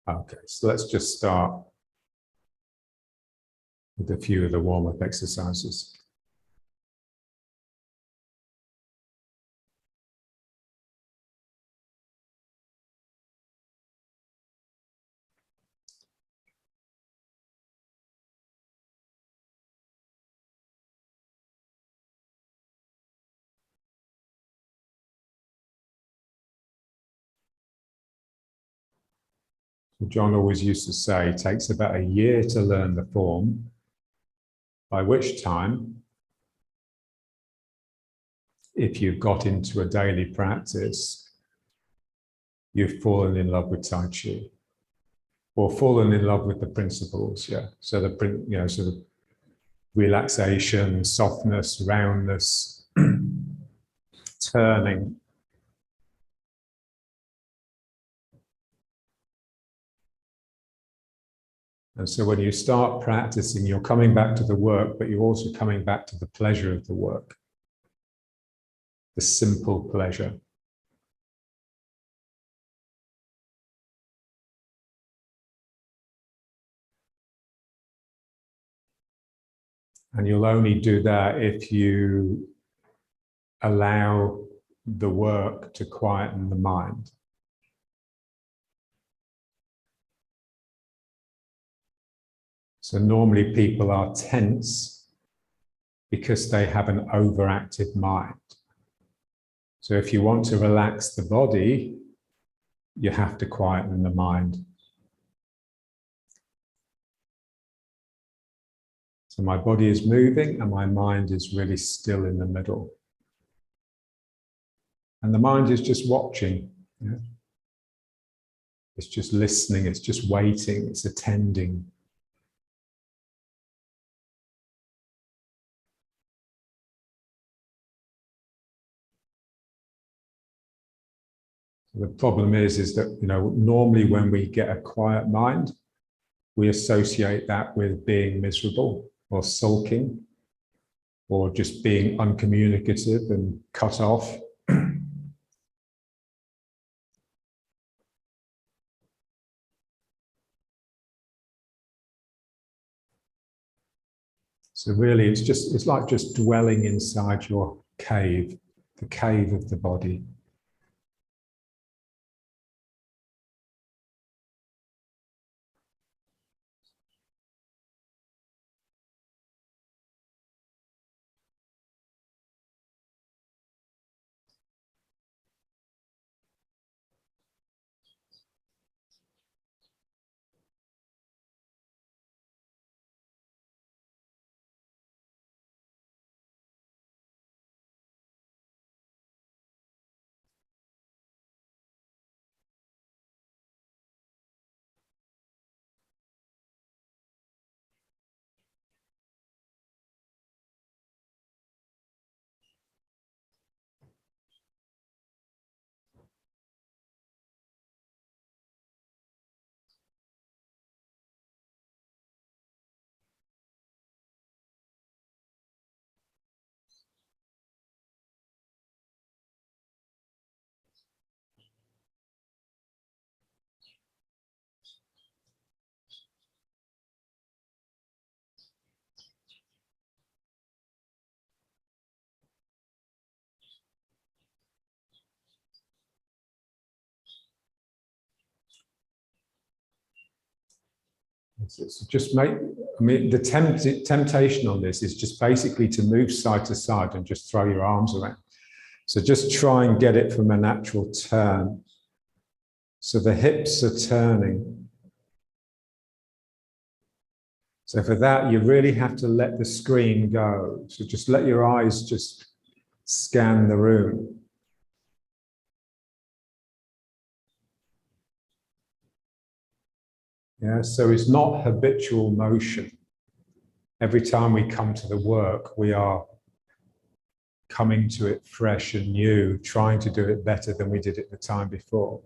Okay, so let's just start with a few of the warm-up exercises. John always used to say it takes about a year to learn the form, by which time, if you've got into a daily practice, you've fallen in love with Tai Chi, or fallen in love with the principles. Yeah. So sort of relaxation, softness, roundness, turning. And so when you start practicing, you're coming back to the work, but you're also coming back to the pleasure of the work, the simple pleasure. And you'll only do that if you allow the work to quieten the mind. So normally people are tense because they have an overactive mind. So if you want to relax the body, you have to quieten the mind. So my body is moving and my mind is really still in the middle. And the mind is just watching. Yeah? It's just listening, it's just waiting, it's attending. The problem is that, normally when we get a quiet mind, we associate that with being miserable or sulking or just being uncommunicative and cut off. So really it's like just dwelling inside your cave, the cave of the body. It's just the temptation on this is just basically to move side to side and just throw your arms around. So just try and get it from a natural turn. So the hips are turning. So for that, you really have to let the screen go. So just let your eyes just scan the room. Yeah, so it's not habitual motion. Every time we come to the work, we are coming to it fresh and new, trying to do it better than we did it the time before.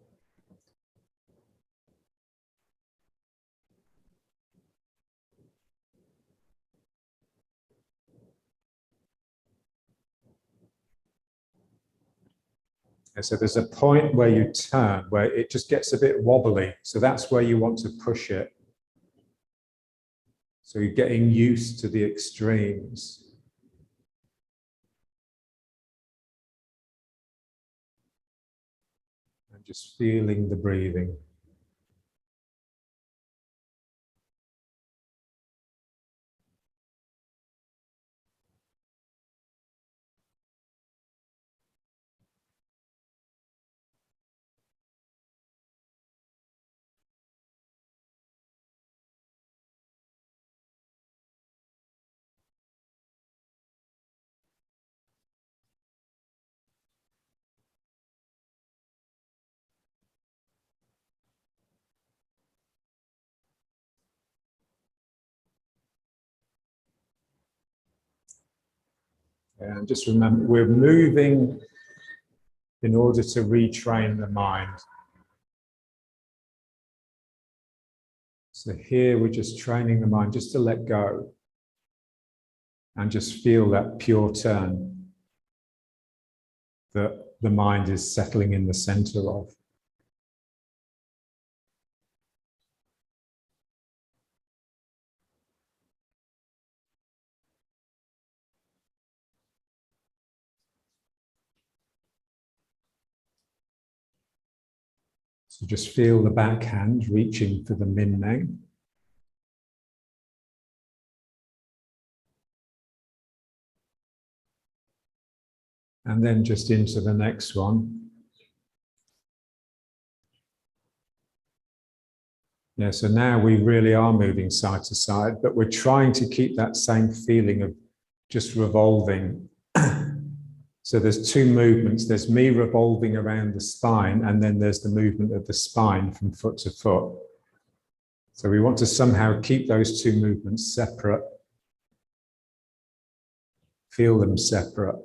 And so there's a point where you turn, where it just gets a bit wobbly. So that's where you want to push it. So you're getting used to the extremes. And just feeling the breathing. And just remember, we're moving in order to retrain the mind. So here we're just training the mind just to let go and just feel that pure turn that the mind is settling in the center of. So just feel the back hand reaching for the min neng. And then just into the next one. Yeah, so now we really are moving side to side, but we're trying to keep that same feeling of just revolving. So there's two movements. There's me revolving around the spine, and then there's the movement of the spine from foot to foot. So we want to somehow keep those two movements separate, feel them separate.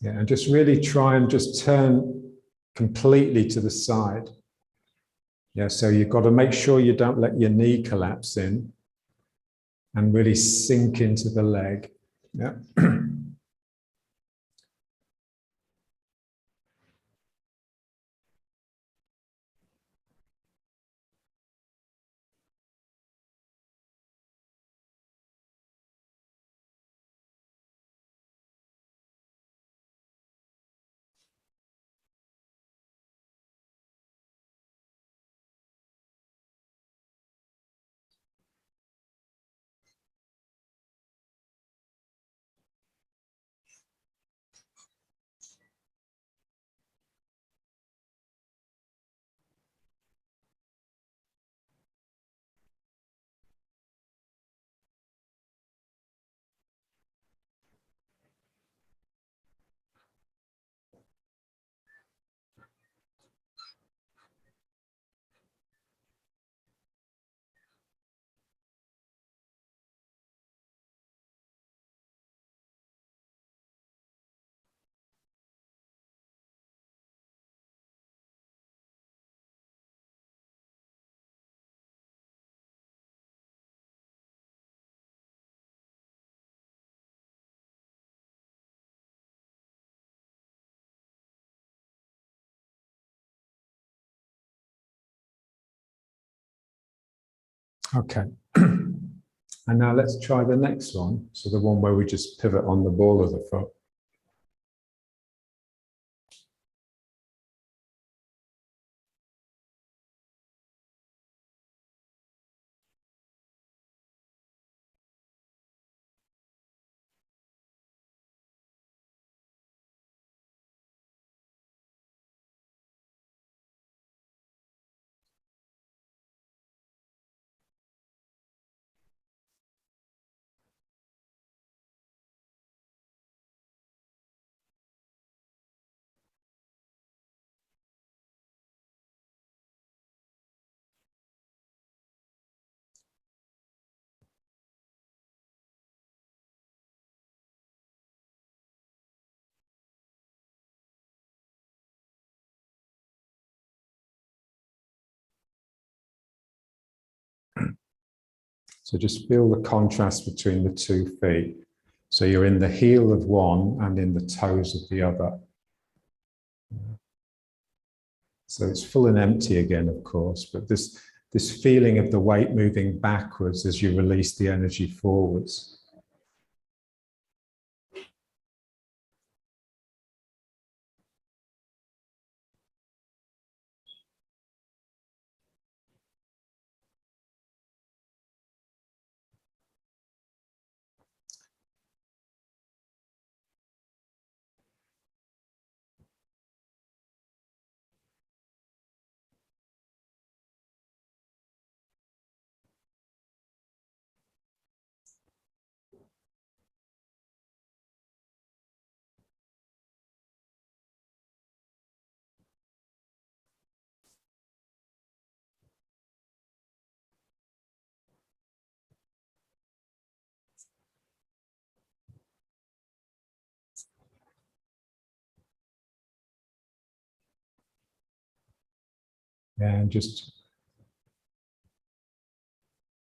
Yeah, and just really try and just turn completely to the side. Yeah, so you've got to make sure you don't let your knee collapse in and really sink into the leg. Yeah. Okay. And now let's try the next one. So the one where we just pivot on the ball of the foot. So just feel the contrast between the 2 feet. So you're in the heel of one and in the toes of the other. So it's full and empty again, of course, but this feeling of the weight moving backwards as you release the energy forwards. And just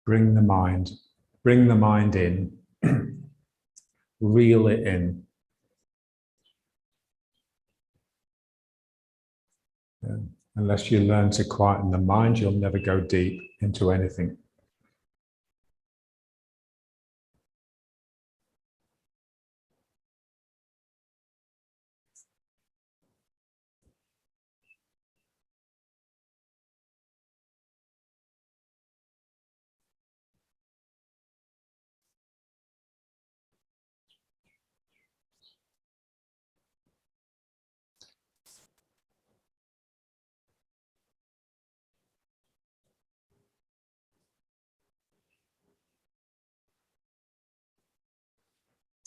bring the mind in, reel it in. Yeah. Unless you learn to quieten the mind, you'll never go deep into anything.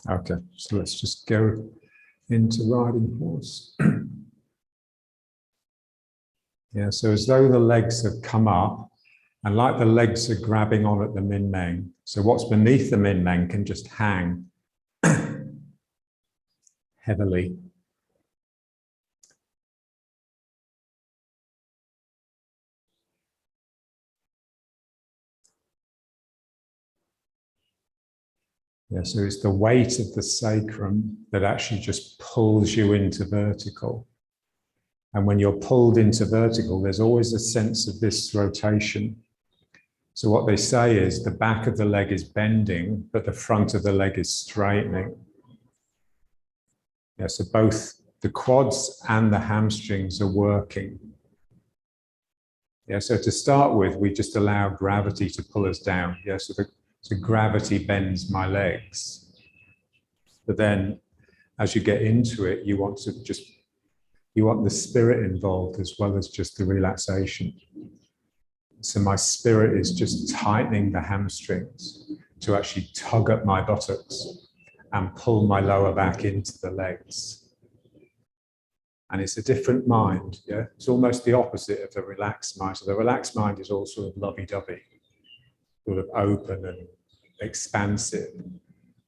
Okay, so let's just go into riding horse. Yeah, so as though the legs have come up, and like the legs are grabbing on at the min meng. So what's beneath the min meng can just hang heavily. Yeah, so it's the weight of the sacrum that actually just pulls you into vertical. And when you're pulled into vertical, there's always a sense of this rotation. So what they say is the back of the leg is bending, but the front of the leg is straightening. Yeah, so both the quads and the hamstrings are working. Yeah, so to start with, we just allow gravity to pull us down. Yeah, so gravity bends my legs. But then as you get into it, you want the spirit involved as well as just the relaxation. So my spirit is just tightening the hamstrings to actually tug at my buttocks and pull my lower back into the legs. And it's a different mind, yeah? It's almost the opposite of the relaxed mind. So the relaxed mind is all sort of lovey-dovey, sort of open and expansive.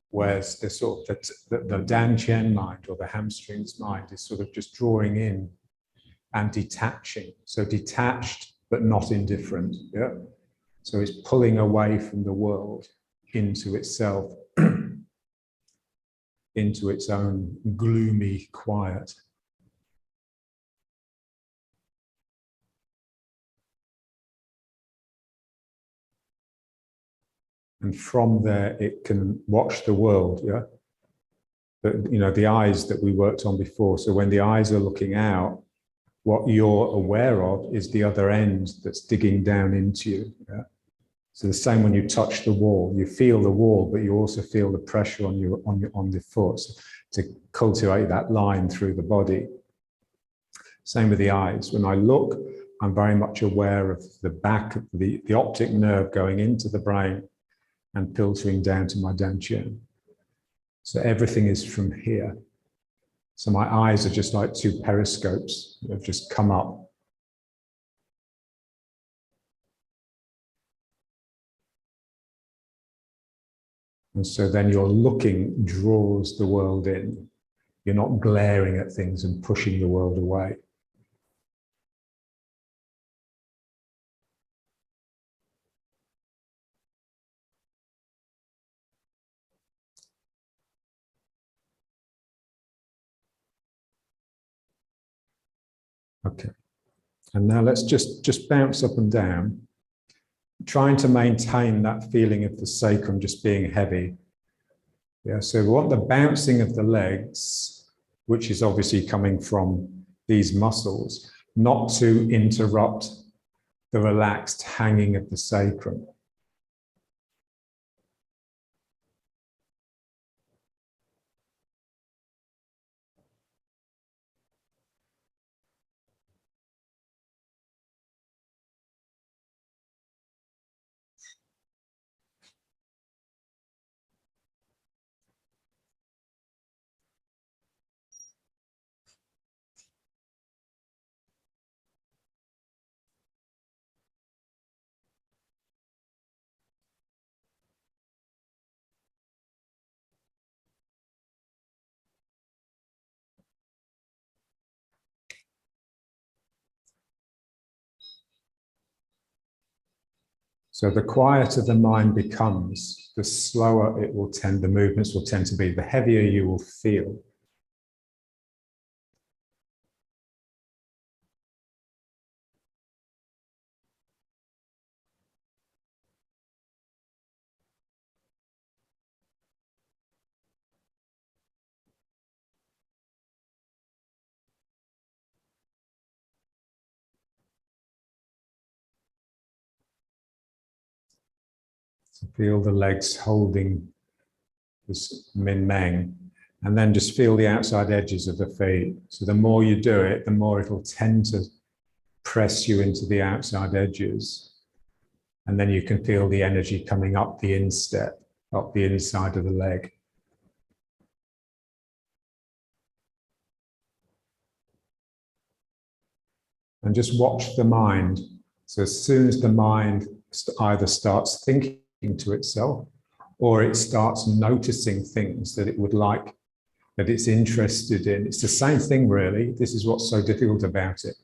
Whereas the sort of the dantian mind or the hamstrings mind is sort of just drawing in and detaching. So detached, but not indifferent, yeah? So it's pulling away from the world into itself, into its own gloomy quiet. And from there, it can watch the world, yeah? But, you know, the eyes that we worked on before. So when the eyes are looking out, what you're aware of is the other end that's digging down into you, yeah? So the same when you touch the wall, you feel the wall, but you also feel the pressure on the foot to cultivate that line through the body. Same with the eyes. When I look, I'm very much aware of the back, the optic nerve going into the brain and filtering down to my dantian. So everything is from here. So my eyes are just like 2 periscopes that have just come up. And so then your looking draws the world in. You're not glaring at things and pushing the world away. Okay. And now let's just bounce up and down, trying to maintain that feeling of the sacrum just being heavy. Yeah, so we want the bouncing of the legs, which is obviously coming from these muscles, not to interrupt the relaxed hanging of the sacrum. So the quieter the mind becomes, the slower it will tend, the movements will tend to be, the heavier you will feel. So feel the legs holding this min meng, and then just feel the outside edges of the feet. So the more you do it, the more it'll tend to press you into the outside edges. And then you can feel the energy coming up the instep, up the inside of the leg. And just watch the mind. So as soon as the mind either starts thinking to itself, or it starts noticing things that it would like, that it's interested in. It's the same thing, really. This is what's so difficult about it.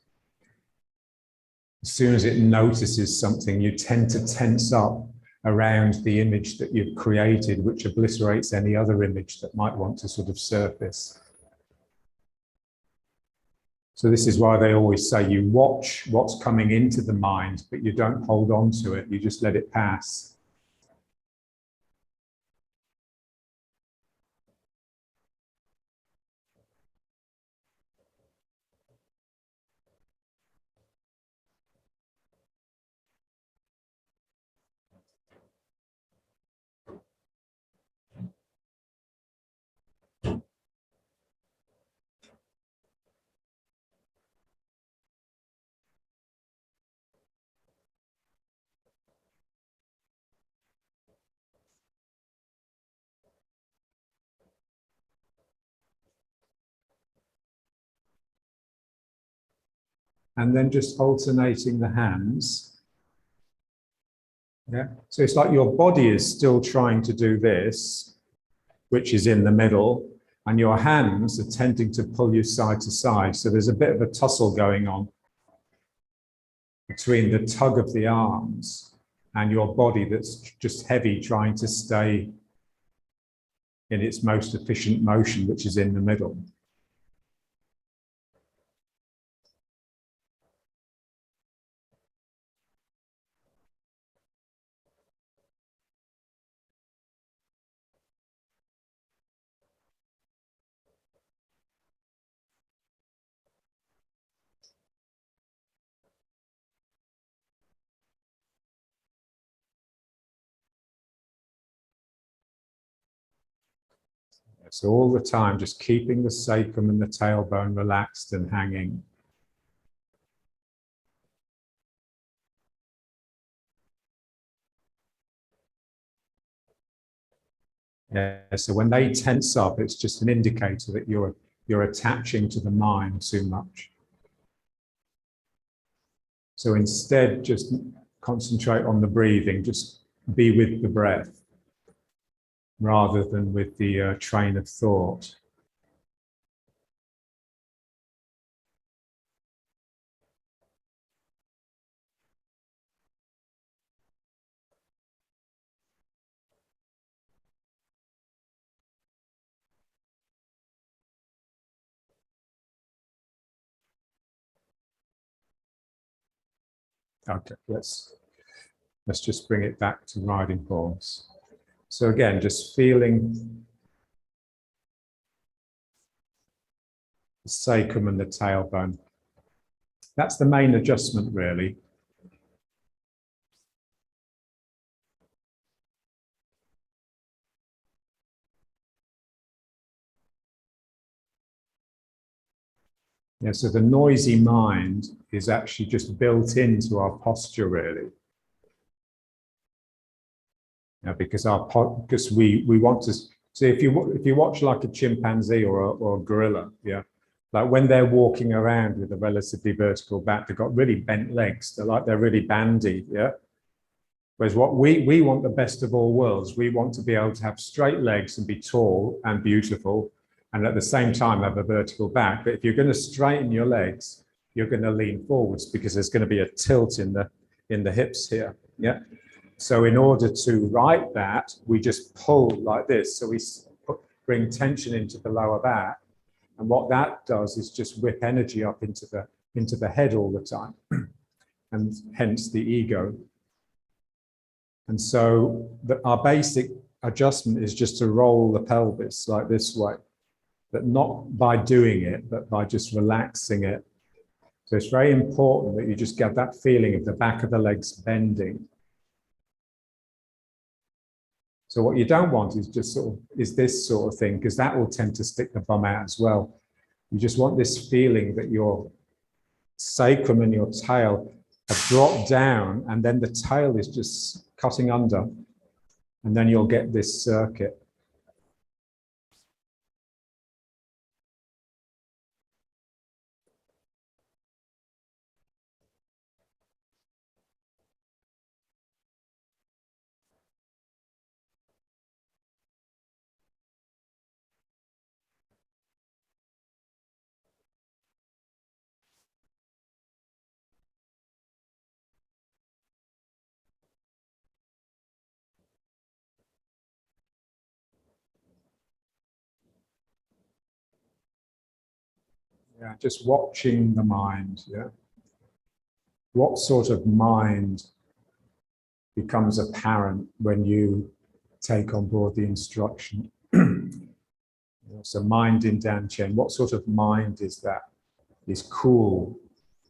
As soon as it notices something, you tend to tense up around the image that you've created, which obliterates any other image that might want to sort of surface. So this is why they always say you watch what's coming into the mind, but you don't hold on to it. You just let it pass. And then just alternating the hands. Yeah. So it's like your body is still trying to do this, which is in the middle, and your hands are tending to pull you side to side. So there's a bit of a tussle going on between the tug of the arms and your body that's just heavy, trying to stay in its most efficient motion, which is in the middle. So all the time, just keeping the sacrum and the tailbone relaxed and hanging. Yeah, so when they tense up, it's just an indicator that you're attaching to the mind too much. So instead, just concentrate on the breathing, just be with the breath rather than with the train of thought. Okay, let's just bring it back to riding forms. So again, just feeling the sacrum and the tailbone. That's the main adjustment, really. Yeah, so the noisy mind is actually just built into our posture, really. Yeah, because we want to see, if you watch like a chimpanzee or a gorilla, yeah, like when they're walking around with a relatively vertical back, they've got really bent legs. They're really bandy, yeah. Whereas what we want, the best of all worlds, we want to be able to have straight legs and be tall and beautiful, and at the same time have a vertical back. But if you're going to straighten your legs, you're going to lean forwards because there's going to be a tilt in the hips here. Yeah. So in order to write that, we just pull like this. So we bring tension into the lower back, and what that does is just whip energy up into the head all the time, and hence the ego. And so our basic adjustment is just to roll the pelvis like this way, but not by doing it, but by just relaxing it. So it's very important that you just get that feeling of the back of the legs bending. So what you don't want is just this sort of thing, because that will tend to stick the bum out as well. You just want this feeling that your sacrum and your tail have dropped down, and then the tail is just cutting under. And then you'll get this circuit. Yeah, just watching the mind. Yeah. What sort of mind becomes apparent when you take on board the instruction? So mind in Dan Chen, what sort of mind is that? It's cool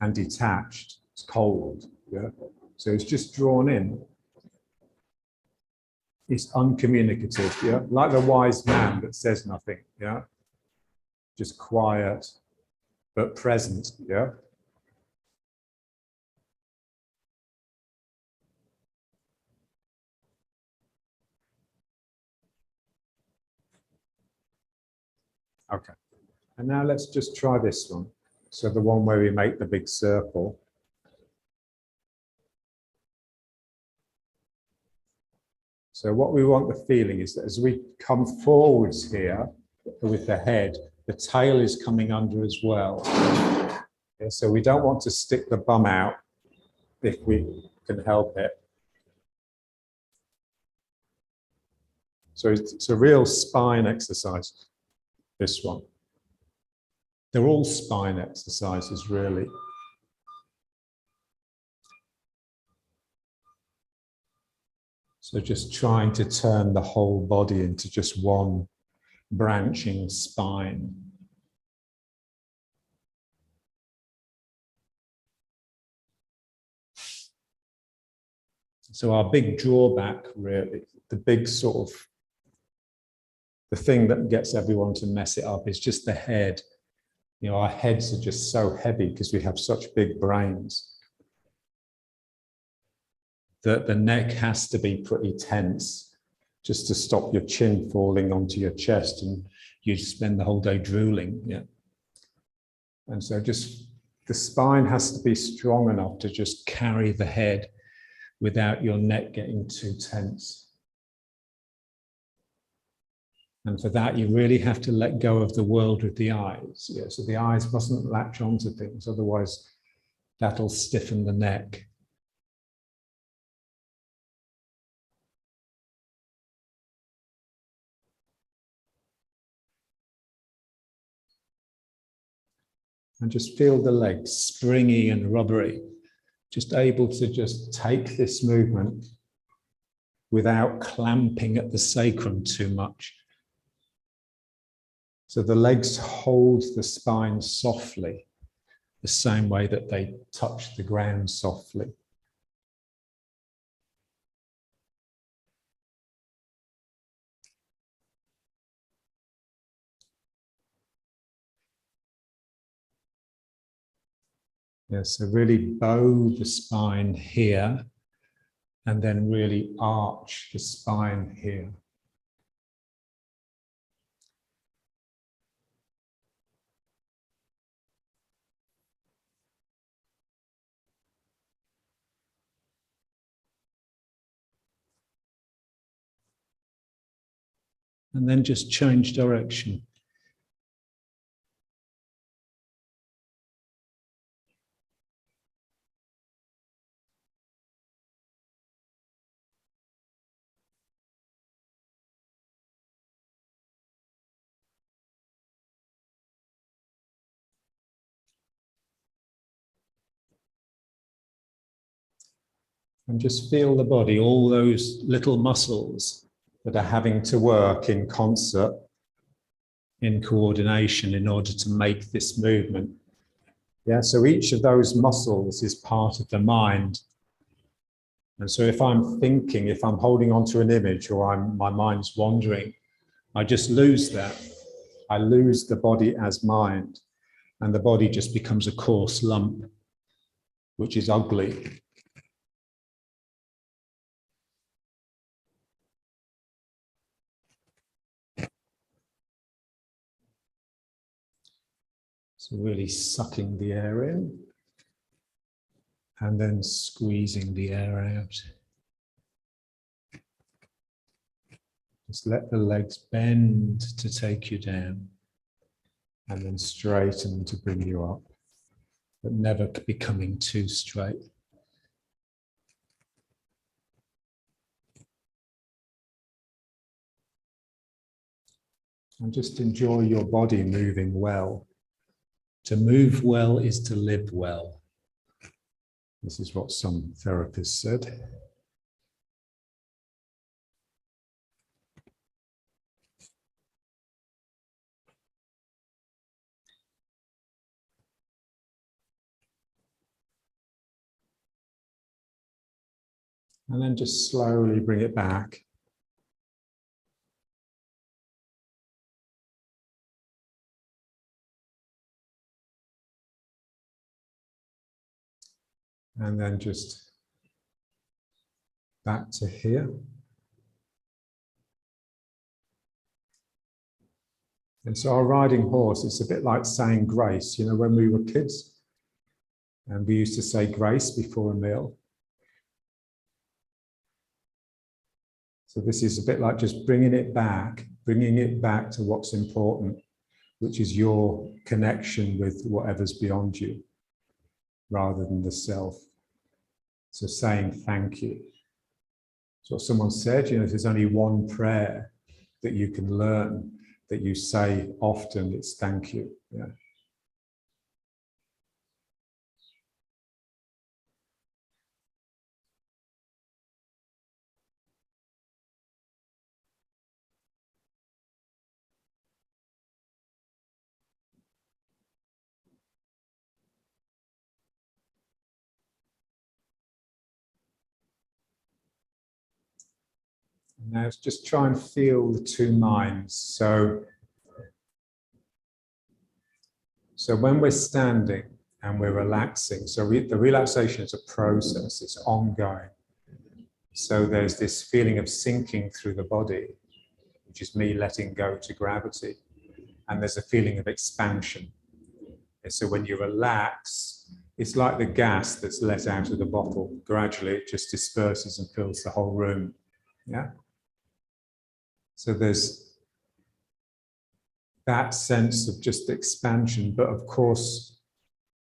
and detached. It's cold. Yeah. So it's just drawn in. It's uncommunicative. Yeah. Like the wise man that says nothing. Yeah. Just quiet, but present. Yeah. Okay. And now let's just try this one. So the one where we make the big circle. So what we want the feeling is that as we come forwards here with the head, the tail is coming under as well. Okay, so we don't want to stick the bum out if we can help it. So it's a real spine exercise, this one. They're all spine exercises, really. So just trying to turn the whole body into just one branching spine. So our big drawback, really, the big sort of, the thing that gets everyone to mess it up is just the head. You know, our heads are just so heavy because we have such big brains that the neck has to be pretty tense just to stop your chin falling onto your chest and you spend the whole day drooling. Yeah. And so just the spine has to be strong enough to just carry the head without your neck getting too tense. And for that, you really have to let go of the world with the eyes. Yeah, so the eyes mustn't latch onto things, otherwise that'll stiffen the neck. And just feel the legs springy and rubbery, just able to just take this movement without clamping at the sacrum too much. So the legs hold the spine softly, the same way that they touch the ground softly. Yeah, so really bow the spine here and then really arch the spine here. And then just change direction. And just feel the body, all those little muscles that are having to work in concert, in coordination in order to make this movement. Yeah, so each of those muscles is part of the mind. And so if I'm thinking, if I'm holding on to an image or my mind's wandering, I just lose that. I lose the body as mind, and the body just becomes a coarse lump, which is ugly. So really sucking the air in and then squeezing the air out. Just let the legs bend to take you down and then straighten to bring you up, but never becoming too straight. And just enjoy your body moving well. To move well is to live well. This is what some therapists said. And then just slowly bring it back. And then just back to here. And so our riding horse, it's a bit like saying grace. You know, when we were kids and we used to say grace before a meal. So this is a bit like just bringing it back to what's important, which is your connection with whatever's beyond you, rather than the self. So saying thank you. So someone said, you know, if there's only one prayer that you can learn, that you say often, it's thank you. Yeah. Now just try and feel the two minds. So when we're standing and we're relaxing, so the relaxation is a process, it's ongoing. So there's this feeling of sinking through the body, which is me letting go to gravity. And there's a feeling of expansion. And so when you relax, it's like the gas that's let out of the bottle. Gradually, it just disperses and fills the whole room. Yeah. So there's that sense of just expansion, but of course,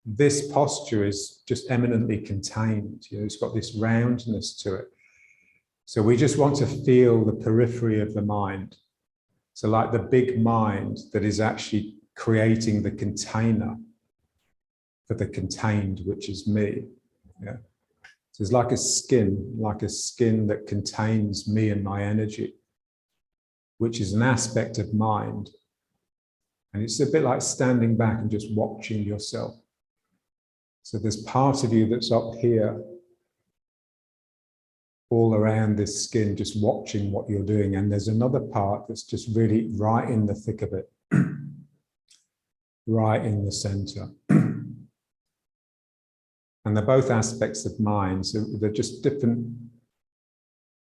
this posture is just eminently contained. You know, it's got this roundness to it. So we just want to feel the periphery of the mind. So like the big mind that is actually creating the container for the contained, which is me. Yeah. So it's like a skin that contains me and my energy, which is an aspect of mind. And it's a bit like standing back and just watching yourself. So there's part of you that's up here, all around this skin, just watching what you're doing. And there's another part that's just really right in the thick of it, right in the center. And they're both aspects of mind. So they're just different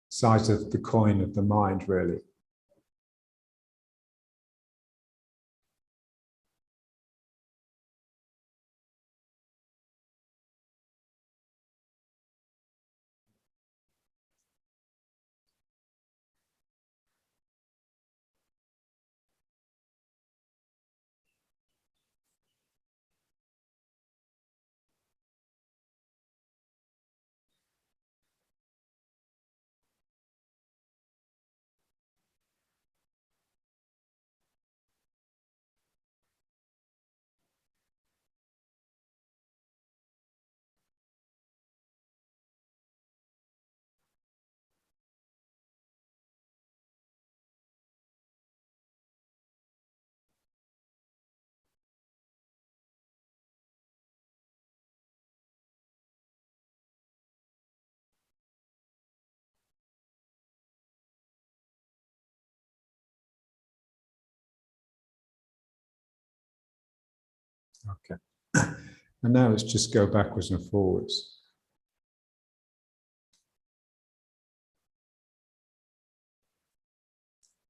sides of the coin of the mind, really. Okay. And now let's just go backwards and forwards.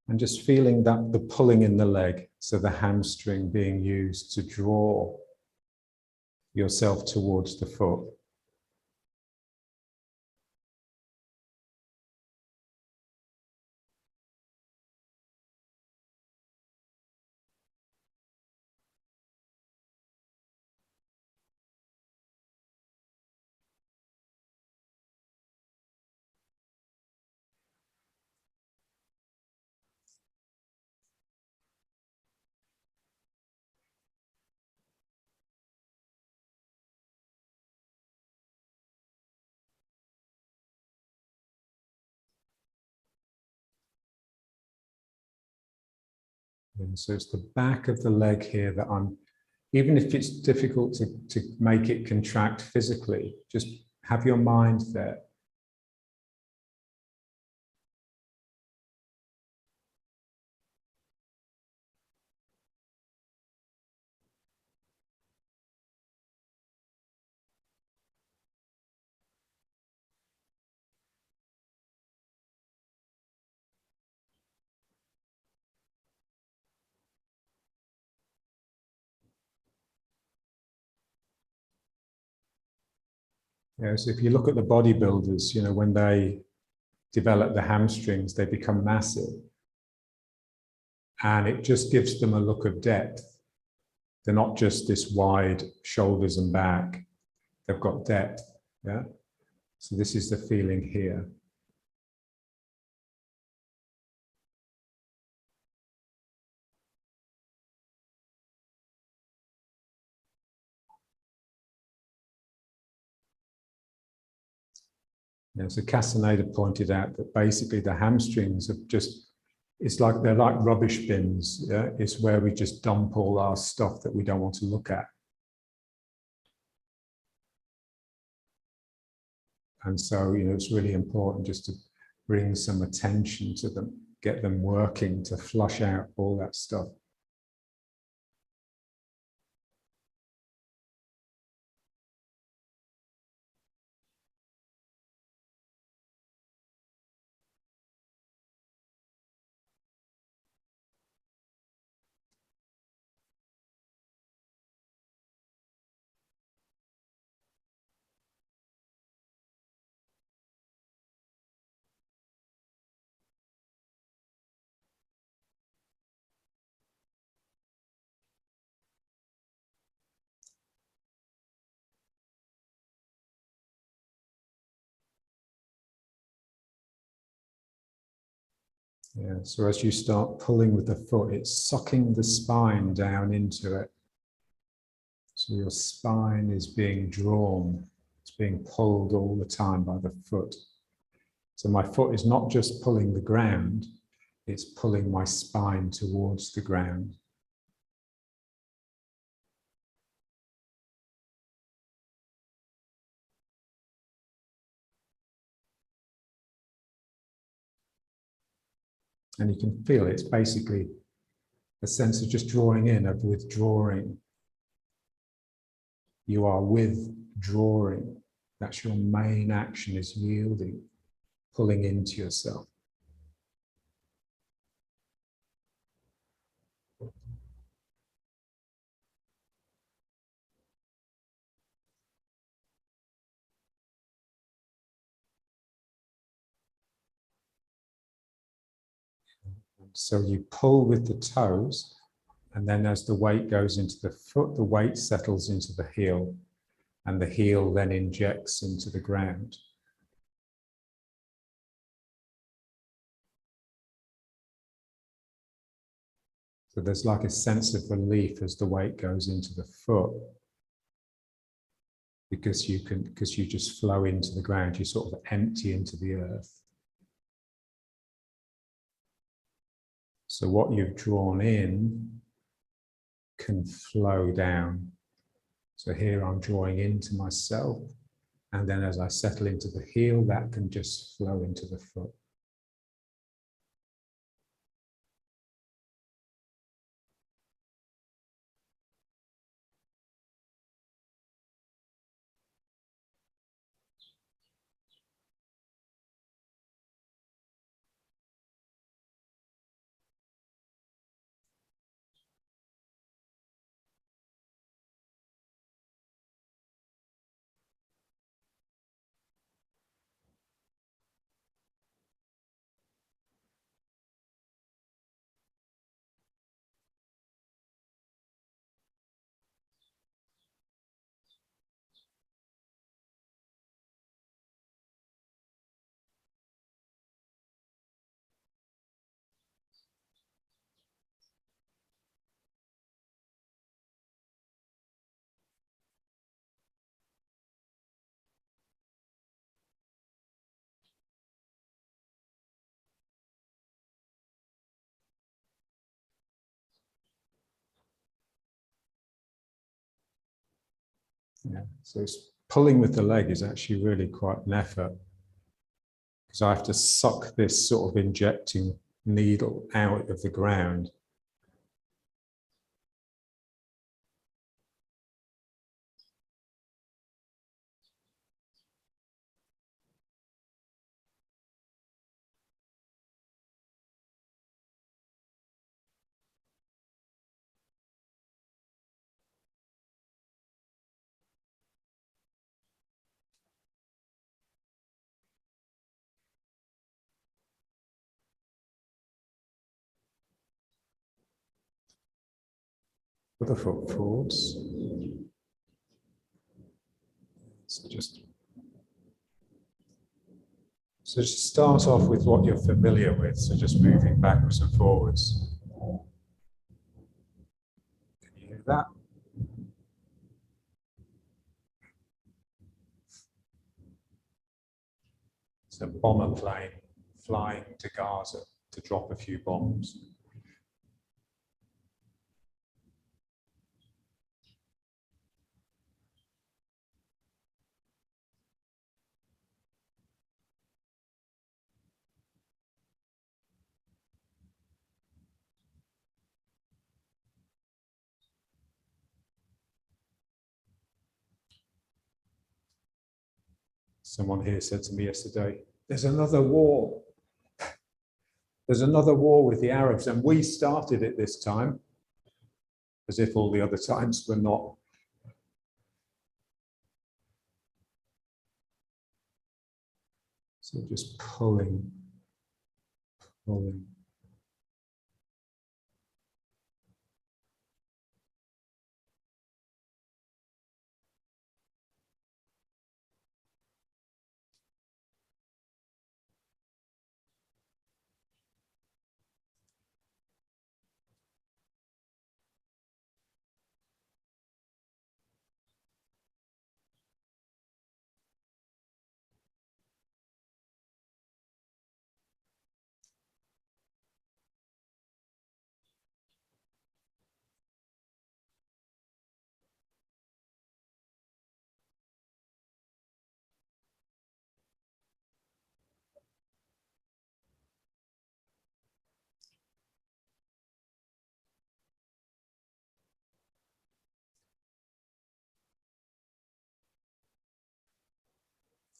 And just feeling that the pulling in the leg, so the hamstring being used to draw yourself towards the foot. And so it's the back of the leg here that I'm, even if it's difficult to make it contract physically, just have your mind there. Yeah, so if you look at the bodybuilders, you know, when they develop the hamstrings, they become massive. And it just gives them a look of depth. They're not just this wide shoulders and back. They've got depth. Yeah. So this is the feeling here. Yeah, so Castaneda pointed out that basically the hamstrings are just, it's like they're like rubbish bins. Yeah? It's where we just dump all our stuff that we don't want to look at. And so, you know, it's really important just to bring some attention to them, get them working to flush out all that stuff. Yeah, so as you start pulling with the foot, it's sucking the spine down into it. So your spine is being drawn. It's being pulled all the time by the foot. So my foot is not just pulling the ground, it's pulling my spine towards the ground. And you can feel it's basically a sense of just drawing in, of withdrawing. You are withdrawing. That's your main action, is yielding, pulling into yourself. So you pull with the toes, and then as the weight goes into the foot, the weight settles into the heel, and the heel then injects into the ground. So there's like a sense of relief as the weight goes into the foot, because you just flow into the ground, you sort of empty into the earth. So what you've drawn in can flow down. So here I'm drawing into myself, and then as I settle into the heel, that can just flow into the foot. Yeah. So it's pulling with the leg is actually really quite an effort, because I have to suck this sort of injecting needle out of the ground. Put the foot forwards. So just start off with what you're familiar with. So just moving backwards and forwards. Can you hear that? It's a bomber plane flying to Gaza to drop a few bombs. Someone here said to me yesterday, there's another war. There's another war with the Arabs, and we started it this time, as if all the other times were not. So just pulling.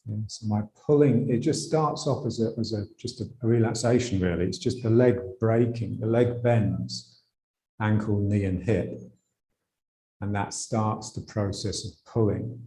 Yeah, so my pulling, it just starts off as just a relaxation, really. It's just the leg breaking, the leg bends, ankle, knee, and hip. And that starts the process of pulling.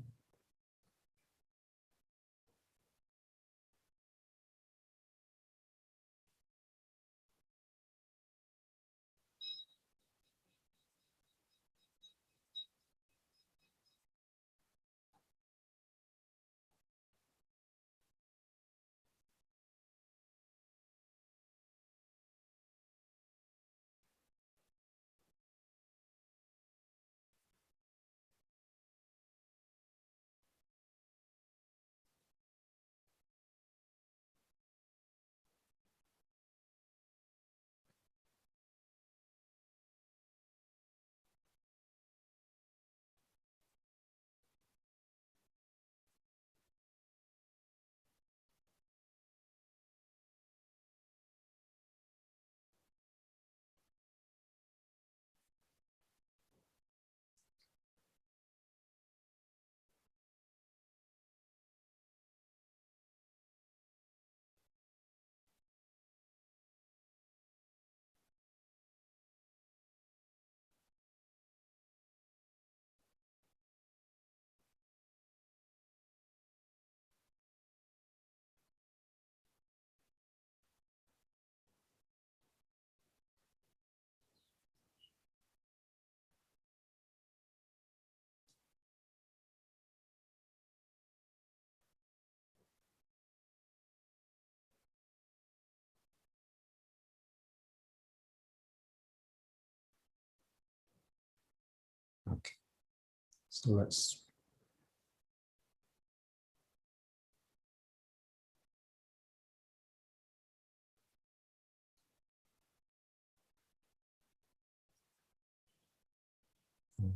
Okay, so let's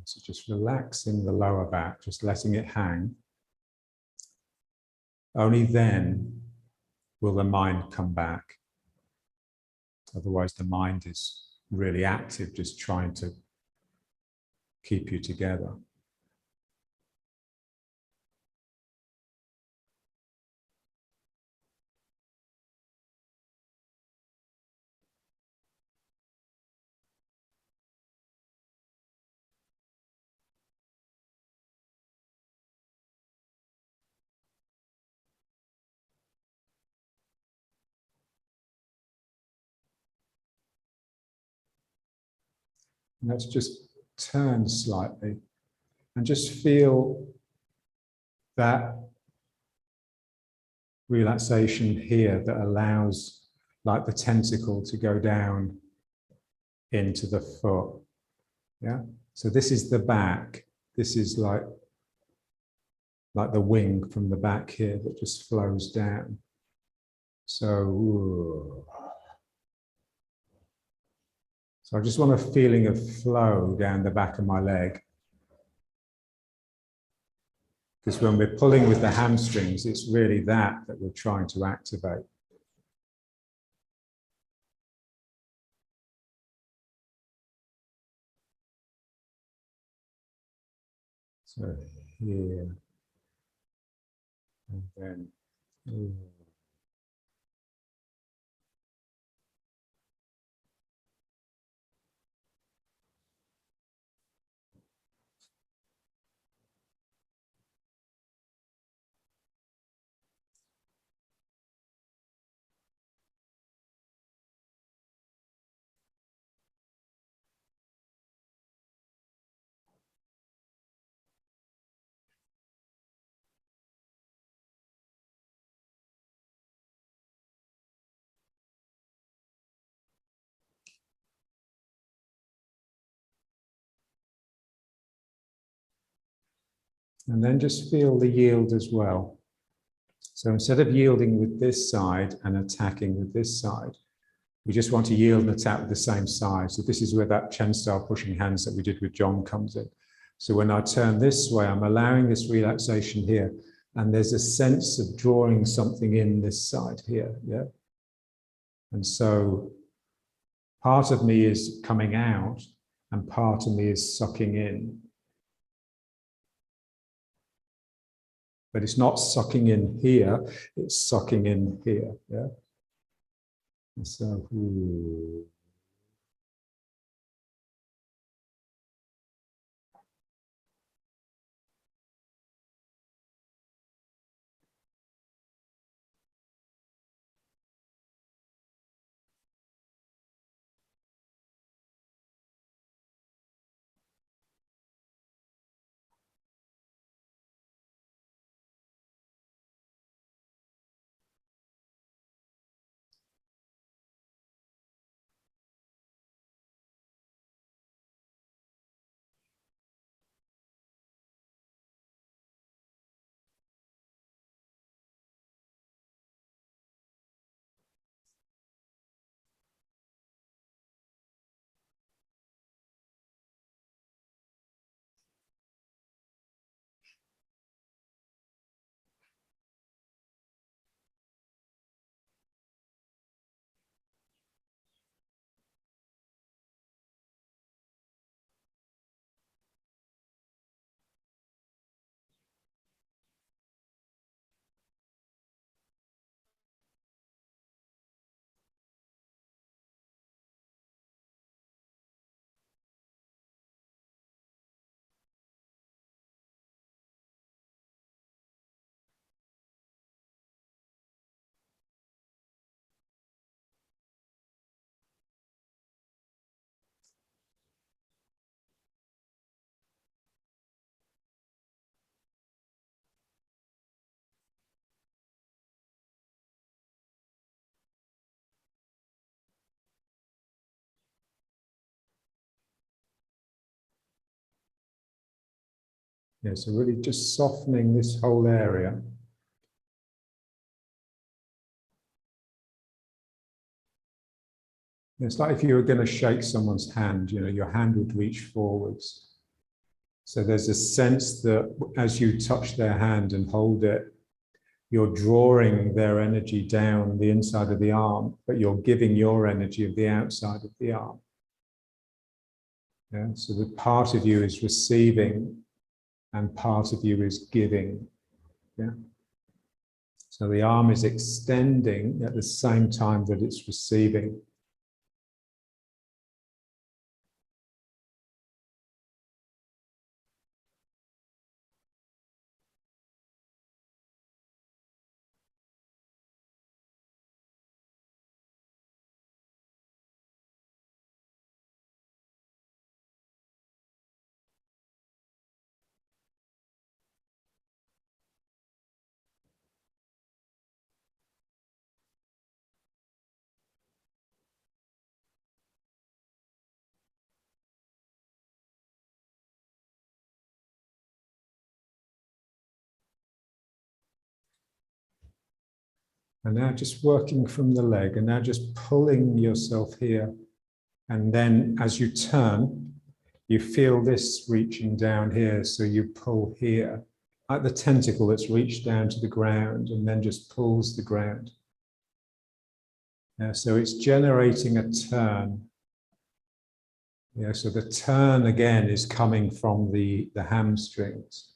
so just relaxing the lower back, just letting it hang. Only then will the mind come back. Otherwise, the mind is really active, just trying to keep you together. And let's just turn slightly and just feel that relaxation here that allows like the tentacle to go down into the foot. Yeah. So this is the back. This is like the wing from the back here that just flows down. So I just want a feeling of flow down the back of my leg. Because when we're pulling with the hamstrings, it's really that we're trying to activate. So here, and then. And then just feel the yield as well. So instead of yielding with this side and attacking with this side, we just want to yield and attack with the same side. So this is where that Chen style pushing hands that we did with John comes in. So when I turn this way, I'm allowing this relaxation here. And there's a sense of drawing something in this side here. Yeah. And so part of me is coming out and part of me is sucking in. but it's not sucking in here, it's sucking in here. Yeah. So, ooh. Yeah, so really just softening this whole area. It's like if you were going to shake someone's hand, you know, your hand would reach forwards. So there's a sense that as you touch their hand and hold it, you're drawing their energy down the inside of the arm, but you're giving your energy of the outside of the arm. Yeah? So the part of you is receiving and part of you is giving. Yeah? So the arm is extending at the same time that it's receiving. And now just working from the leg, and now just pulling yourself here. And then as you turn, you feel this reaching down here, so you pull here, like the tentacle that's reached down to the ground and then just pulls the ground. So it's generating a turn. Yeah, so the turn again is coming from the hamstrings,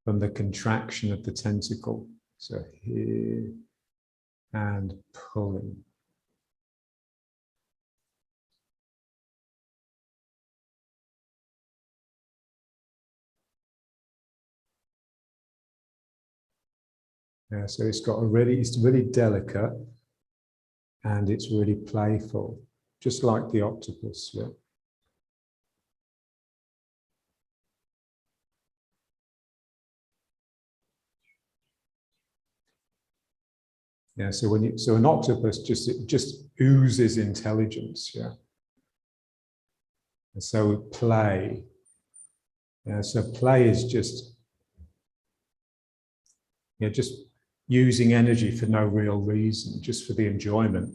from the contraction of the tentacle. So here and pulling. Yeah, so it's really delicate and it's really playful, just like the octopus. Yeah. Yeah, so an octopus just oozes intelligence, yeah. And so play. Yeah, so play is just using energy for no real reason, just for the enjoyment.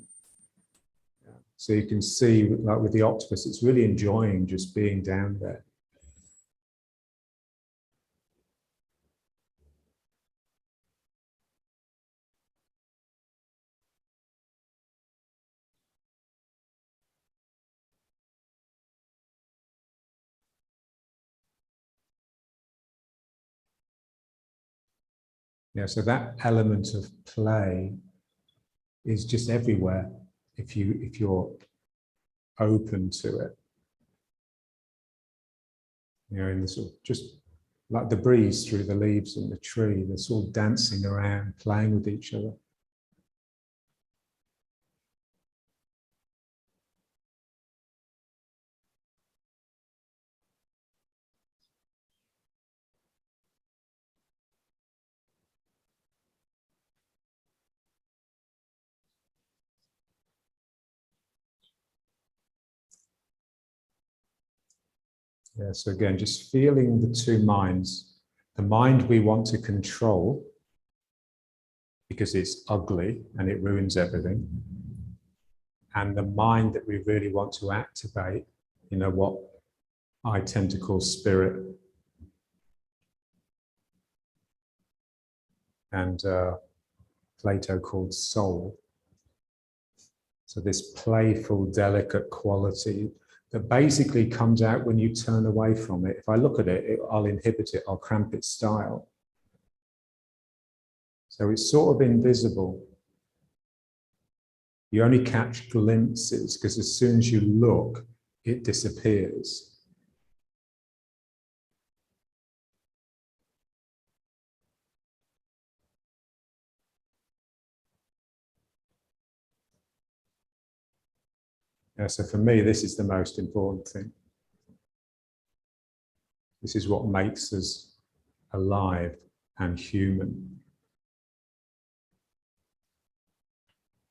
Yeah. So you can see, like with the octopus, it's really enjoying just being down there. Yeah, so that element of play is just everywhere if you're open to it. You know, in the sort of just like the breeze through the leaves in the tree, they're sort of dancing around, playing with each other. Yeah, so again, just feeling the two minds, the mind we want to control because it's ugly and it ruins everything, and the mind that we really want to activate, you know, what I tend to call spirit, and Plato called soul. So this playful, delicate quality that basically comes out when you turn away from it. If I look at it, I'll inhibit it, I'll cramp its style. So it's sort of invisible. You only catch glimpses because as soon as you look, it disappears. Yeah, so for me, this is the most important thing. This is what makes us alive and human.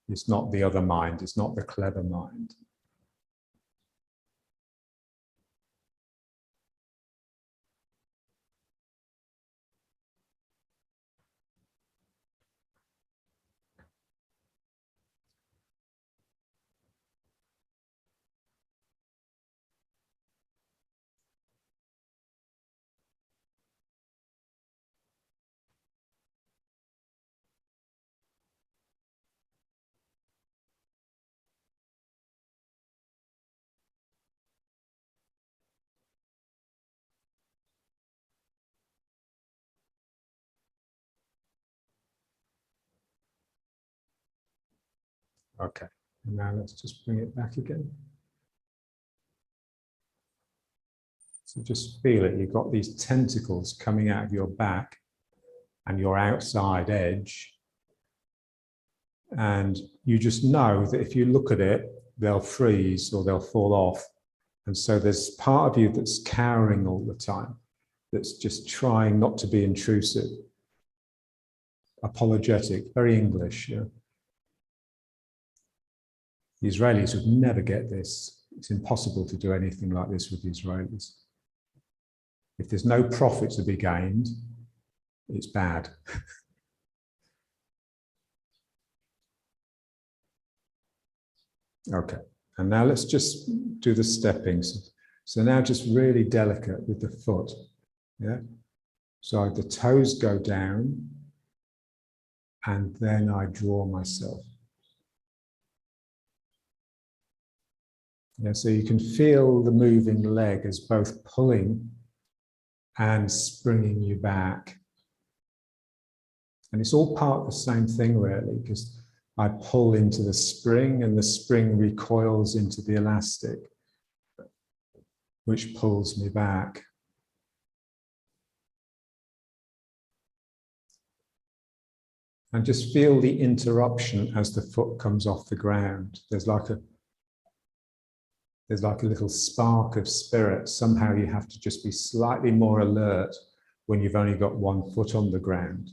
It's not the other mind, it's not the clever mind. Okay, now let's just bring it back again. So just feel it, you've got these tentacles coming out of your back and your outside edge. And you just know that if you look at it, they'll freeze or they'll fall off. And so there's part of you that's cowering all the time, that's just trying not to be intrusive, apologetic, very English. Yeah? The Israelis would never get this. It's impossible to do anything like this with the Israelis. If there's no profit to be gained, it's bad. Okay, and now let's just do the steppings. So now just really delicate with the foot. Yeah. So the toes go down and then I draw myself. Yeah, so you can feel the moving leg as both pulling and springing you back. And it's all part of the same thing really, because I pull into the spring and the spring recoils into the elastic, which pulls me back. And just feel the interruption as the foot comes off the ground. There's like a little spark of spirit. Somehow you have to just be slightly more alert when you've only got one foot on the ground.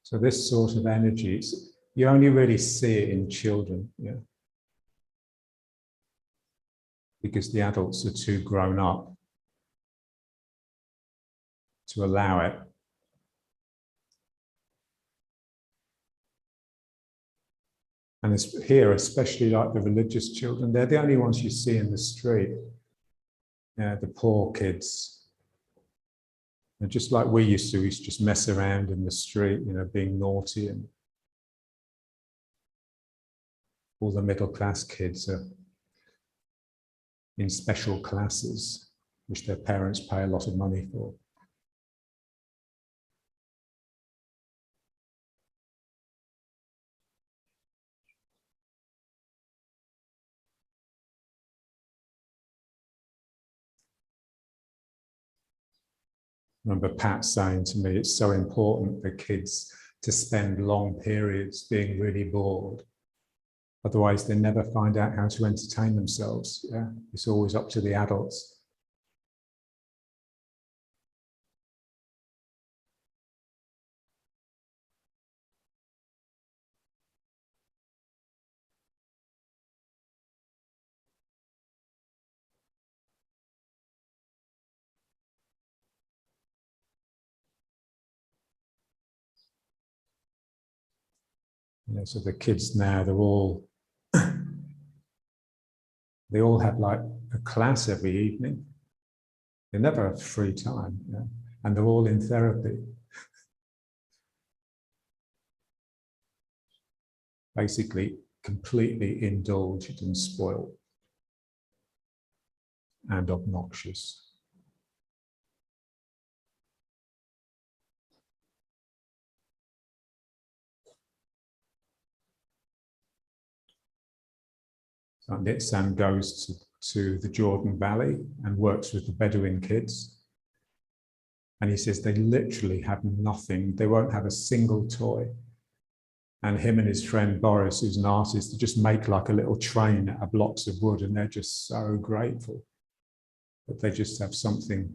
So this sort of energy, you only really see it in children, yeah, because the adults are too grown up to allow it. And it's here, especially like the religious children, they're the only ones you see in the street. Yeah, the poor kids. And just like we used to just mess around in the street, you know, being naughty, and all the middle class kids are in special classes, which their parents pay a lot of money for. I remember Pat saying to me, it's so important for kids to spend long periods being really bored. Otherwise, they never find out how to entertain themselves. Yeah? It's always up to the adults. You know, so the kids now, they all have like a class every evening. They never have free time, yeah? And they're all in therapy. Basically, completely indulged and spoiled and obnoxious. So Nitzan goes to the Jordan Valley and works with the Bedouin kids. And he says they literally have nothing. They won't have a single toy. And him and his friend Boris, who's an artist, they just make like a little train out of blocks of wood, and they're just so grateful that they just have something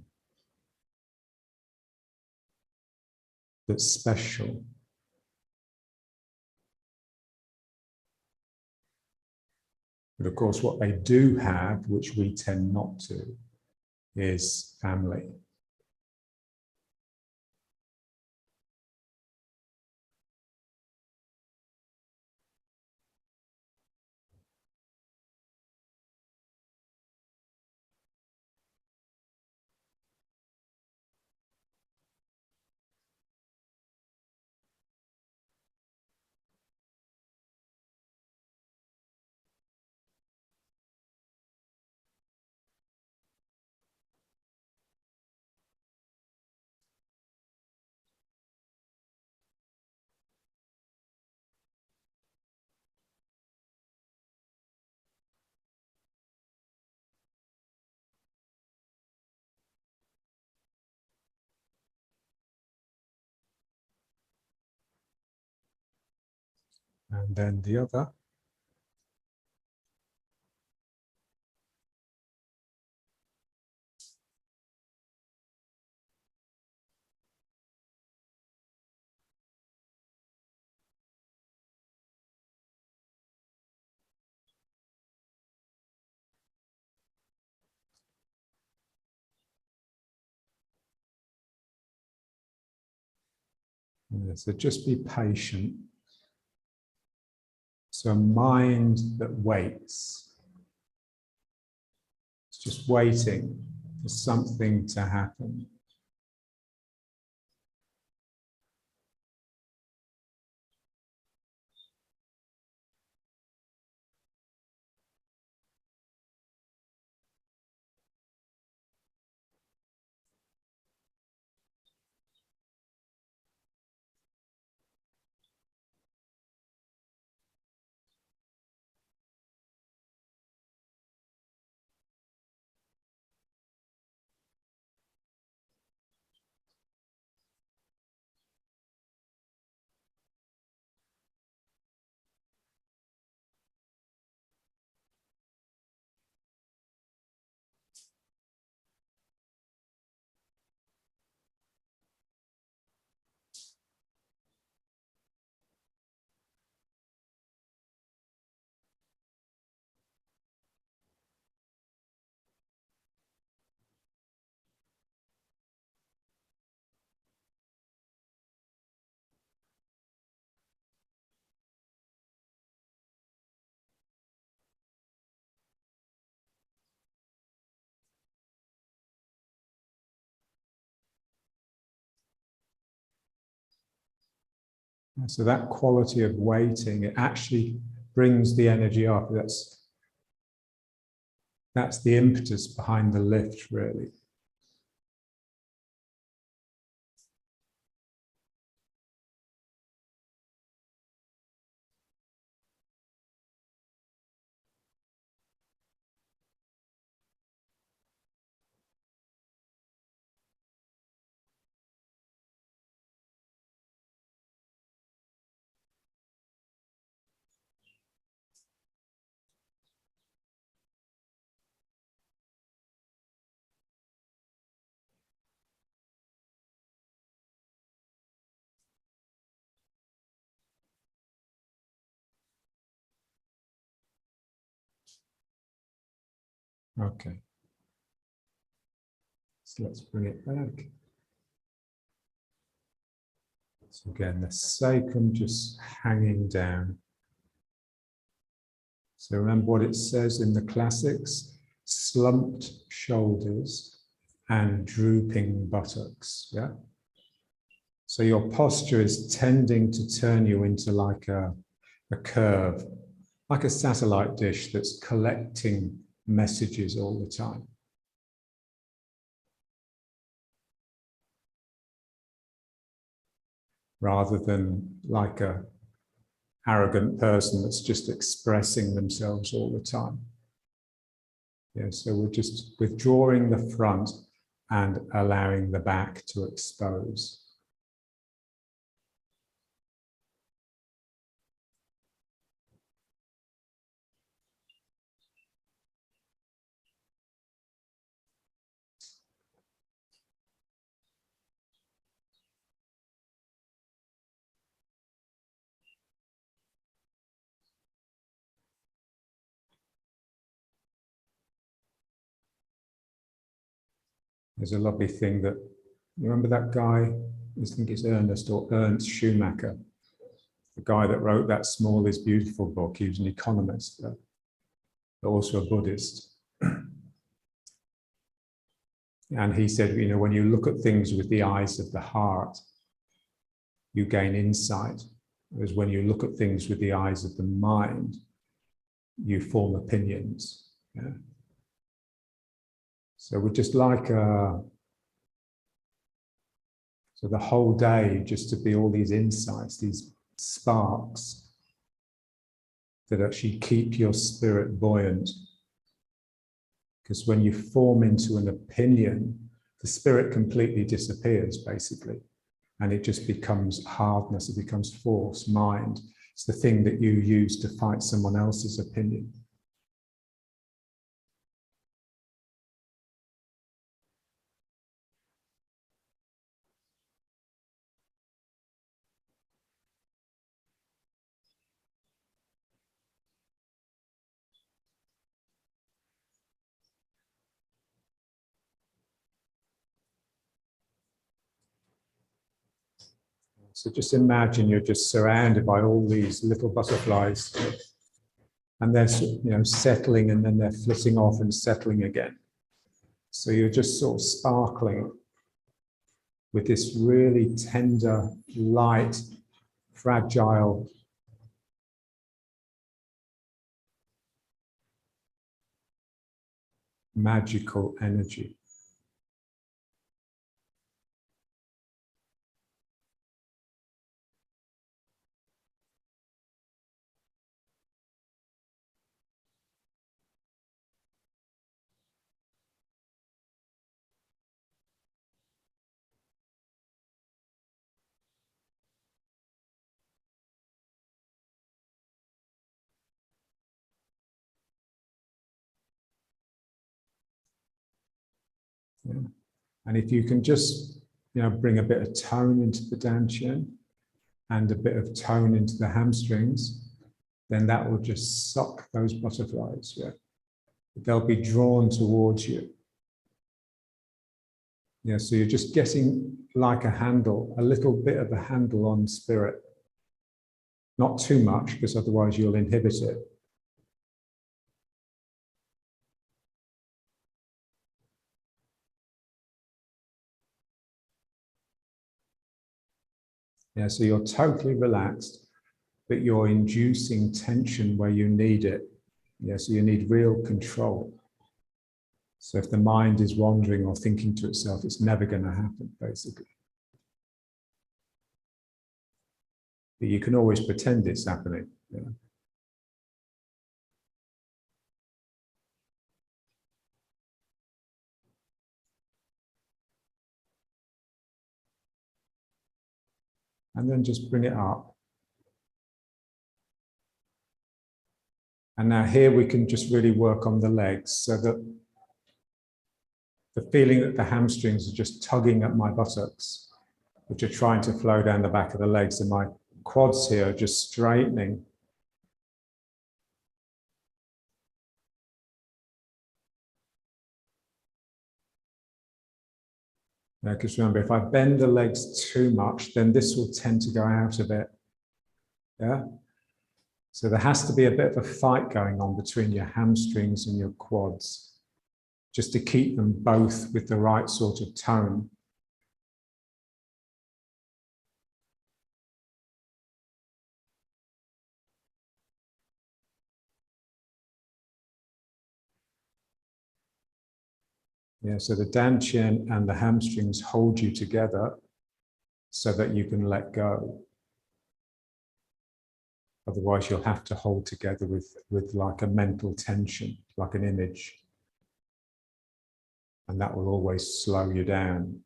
that's special. But of course, what they do have, which we tend not to, is family. And then the other. So just be patient. So a mind that waits. It's just waiting for something to happen. So that quality of waiting, it actually brings the energy up. That's the impetus behind the lift, really. Okay. So let's bring it back. So again, the sacrum just hanging down. So remember what it says in the classics, slumped shoulders and drooping buttocks, yeah? So your posture is tending to turn you into like a curve, like a satellite dish that's collecting messages all the time. Rather than like a arrogant person that's just expressing themselves all the time. Yeah, so we're just withdrawing the front and allowing the back to expose. There's a lovely thing that, you remember that guy, I think it's Ernest or Ernst Schumacher, the guy that wrote that Small is Beautiful book. He was an economist, but also a Buddhist. And he said, you know, when you look at things with the eyes of the heart, you gain insight. Whereas when you look at things with the eyes of the mind, you form opinions. Yeah? So we're just like, so the whole day just to be all these insights, these sparks that actually keep your spirit buoyant. Because when you form into an opinion, the spirit completely disappears, basically. And it just becomes hardness, it becomes force, mind. It's the thing that you use to fight someone else's opinion. So just imagine you're just surrounded by all these little butterflies, and they're, you know, settling, and then they're flitting off and settling again. So you're just sort of sparkling with this really tender, light, fragile, magical energy. Yeah. And if you can just, you know, bring a bit of tone into the dantian and a bit of tone into the hamstrings, then that will just suck those butterflies. Yeah, they'll be drawn towards you. Yeah, so you're just getting like a handle, a little bit of a handle on spirit. Not too much, because otherwise you'll inhibit it. Yeah, so you're totally relaxed, but you're inducing tension where you need it. Yeah, so you need real control. So if the mind is wandering or thinking to itself, it's never going to happen, basically. But you can always pretend it's happening. You know? And then just bring it up. And now here we can just really work on the legs so that the feeling that the hamstrings are just tugging at my buttocks, which are trying to flow down the back of the legs, and my quads here are just straightening. Because remember, if I bend the legs too much, then this will tend to go out a bit. Yeah. So there has to be a bit of a fight going on between your hamstrings and your quads, just to keep them both with the right sort of tone. Yeah, so the dantian and the hamstrings hold you together so that you can let go. Otherwise, you'll have to hold together with like a mental tension, like an image. And that will always slow you down.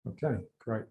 Okay, great.